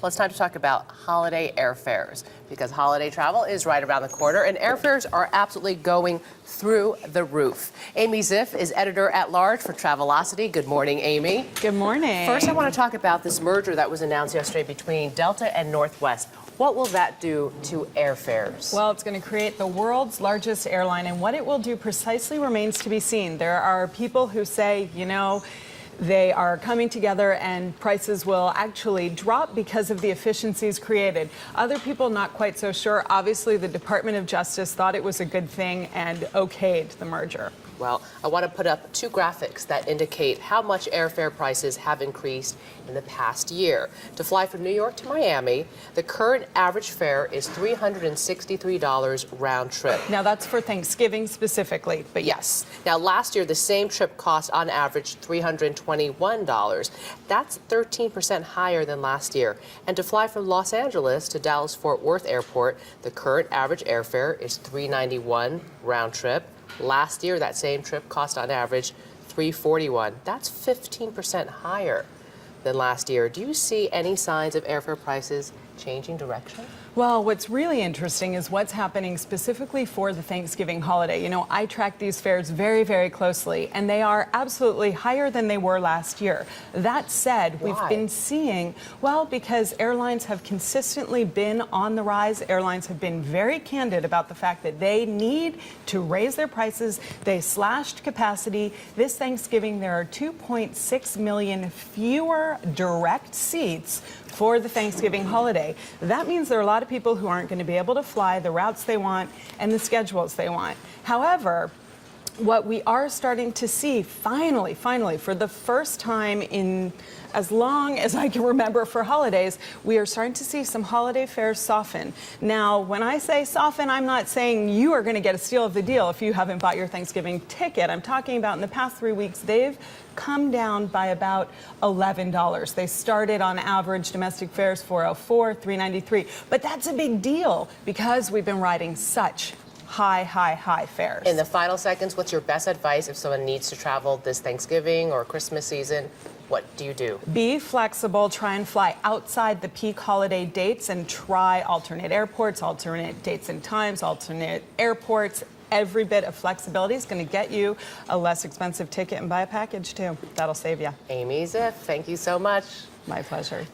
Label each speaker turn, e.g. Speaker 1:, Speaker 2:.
Speaker 1: Well, it's time to talk about holiday airfares because holiday travel is right around the corner and airfares are absolutely going through the roof. Amy Ziff is editor-at-large for Travelocity. Good morning, Amy.
Speaker 2: Good morning.
Speaker 1: First, I want to talk about this merger that was announced yesterday between Delta and Northwest. What will that do to airfares?
Speaker 2: Well, it's going to create the world's largest airline, and what it will do precisely remains to be seen. There are people who say, you know, they are coming together and prices will actually drop because of the efficiencies created. Other people not quite so sure. Obviously, the Department of Justice thought it was a good thing and okayed the merger.
Speaker 1: Well, I want to put up two graphics that indicate how much airfare prices have increased in the past year. To fly from New York to Miami, the current average fare is $363 round trip.
Speaker 2: Now, that's for Thanksgiving specifically, but
Speaker 1: Yes. Now, last year, the same trip cost on average $321. That's 13% higher than last year. And to fly from Los Angeles to Dallas-Fort Worth Airport, the current average airfare is $391 round trip. Last year, that same trip cost on average $341. That's 15% higher than last year. Do you see any signs of airfare prices changing direction?
Speaker 2: Well, what's really interesting is what's happening specifically for the Thanksgiving holiday. You know, I track these fares very, very closely, and they are absolutely higher than they were last year. That said, we've been seeing, well, because airlines have consistently been on the rise. Airlines have been very candid about the fact that they need to raise their prices. They slashed capacity. This Thanksgiving, there are 2.6 million fewer direct seats for the Thanksgiving holiday. That means there are a lot of people who aren't going to be able to fly the routes they want and the schedules they want. However, what we are starting to see, finally, for the first time in as long as I can remember for holidays, we are starting to see some holiday fares soften. Now, when I say soften, I'm not saying you are going to get a steal of the deal if you haven't bought your Thanksgiving ticket. I'm talking about in the past 3 weeks, they've come down by about $11. They started on average domestic fares $404, $393. But that's a big deal because we've been riding such high fares.
Speaker 1: In the final seconds, what's your best advice if someone needs to travel this Thanksgiving or Christmas season? What do you do?
Speaker 2: Be flexible. Try and fly outside the peak holiday dates and try alternate airports, alternate dates and times, alternate airports. Every bit of flexibility is going to get you a less expensive ticket and buy a package too. That'll save you.
Speaker 1: Amy Ziff, thank you so much.
Speaker 2: My pleasure.